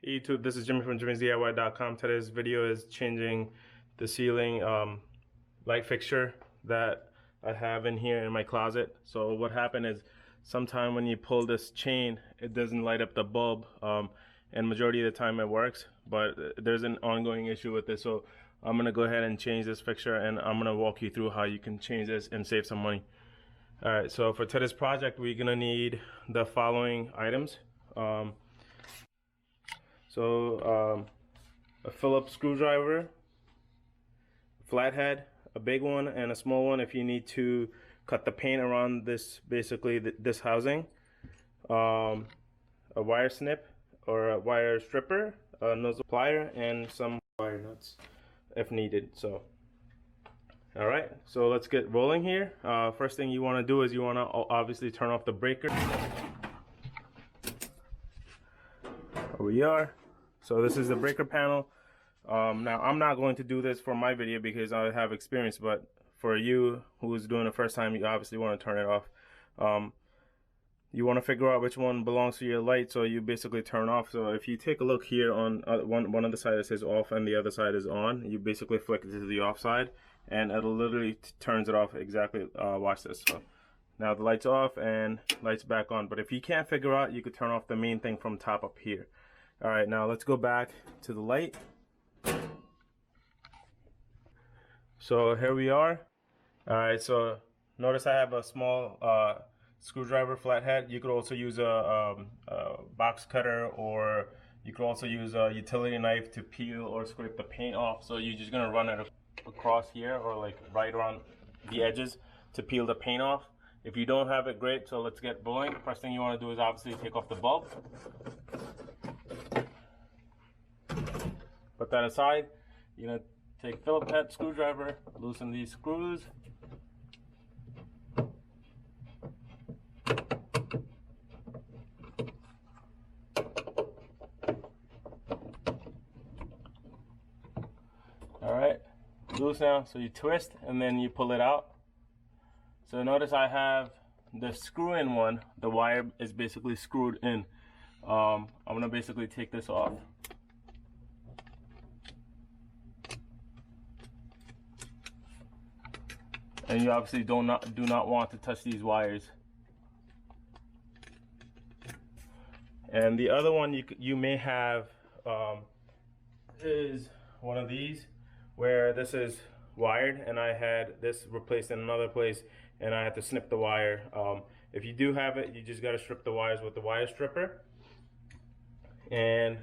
Hey YouTube, this is Jimmy from jimmysdiy.com. Today's video is changing the ceiling light fixture that I have in here in my closet. So what happened is sometime when you pull this chain, it doesn't light up the bulb, and majority of the time it works, but there's an ongoing issue with this. So I'm gonna go ahead and change this fixture, and I'm gonna walk you through how you can change this and save some money. All right, so for today's project, we're gonna need the following items. A Phillips screwdriver, flathead, a big one and a small one if you need to cut the paint around this, basically this housing, a wire snip or a wire stripper, a nozzle plier, and some wire nuts if needed. So all right, so let's get rolling here. First thing you want to do is you want to obviously turn off the breaker. Here we are. So this is the breaker panel. Now I'm not going to do this for my video because I have experience, but for you who's doing it first time, you obviously want to turn it off. You want to figure out which one belongs to your light, so you basically turn off. So if you take a look here on one of the side, it says off and the other side is on. You basically flick it to the off side and it'll literally turns it off exactly. Watch this. So now the light's off and light's back on. But if you can't figure out, you could turn off the main thing from top up here. All right, now let's go back to the light. So here we are. All right, so notice I have a small screwdriver flathead. You could also use a box cutter, or you could also use a utility knife to peel or scrape the paint off. So you're just gonna run it across here or like right around the edges to peel the paint off. If you don't have it, great. So let's get rolling. First thing you want to do is obviously take off the bulb. Put that aside. You're gonna take Phillips head screwdriver, loosen these screws. All right, loose now. So you twist and then you pull it out. So notice I have the screw-in one. The wire is basically screwed in. I'm gonna basically take this off. And you obviously do not want to touch these wires. And the other one you may have is one of these, where this is wired, and I had this replaced in another place, and I had to snip the wire. If you do have it, you just got to strip the wires with the wire stripper. And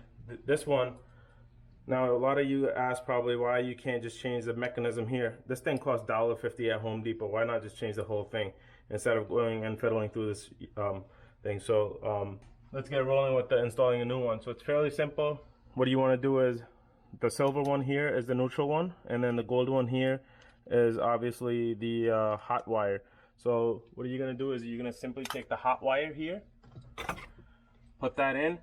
this one. Now, a lot of you ask probably why you can't just change the mechanism here. This thing costs $1.50 at Home Depot. Why not just change the whole thing instead of going and fiddling through this thing? So let's get rolling with installing a new one. So it's fairly simple. What you want to do is the silver one here is the neutral one, and then the gold one here is obviously the hot wire. So what you're going to do is you're going to simply take the hot wire here, put that in,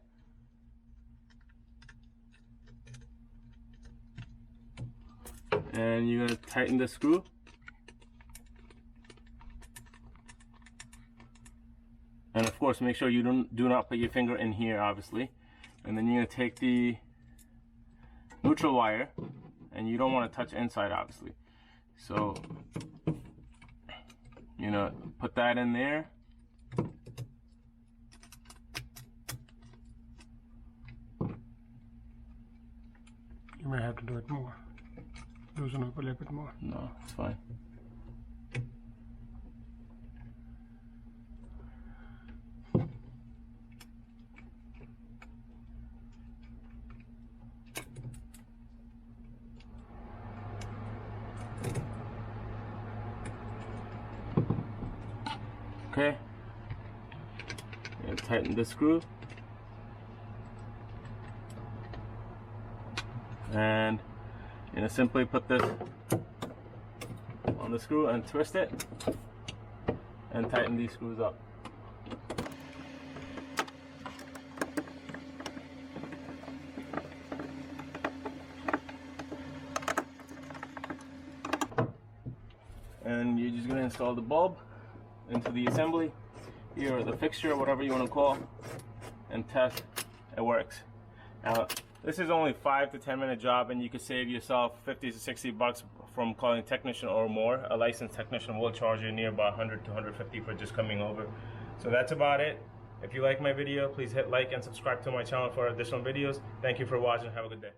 and you're going to tighten the screw. And of course, make sure you do not put your finger in here, obviously. And then you're going to take the neutral wire, and you don't want to touch inside, obviously. So, you know, put that in there. You may have to do it more. Loosen up a little bit more. No, it's fine. Okay. And tighten the screw. And you're gonna simply put this on the screw and twist it and tighten these screws up. And you're just going to install the bulb into the assembly here, or the fixture, whatever you want to call, and test it works. This is only 5 to 10 minute job, and you can save yourself 50 to 60 bucks from calling a technician or more. A licensed technician will charge you near about 100 to 150 for just coming over. So that's about it. If you like my video, please hit like and subscribe to my channel for additional videos. Thank you for watching. Have a good day.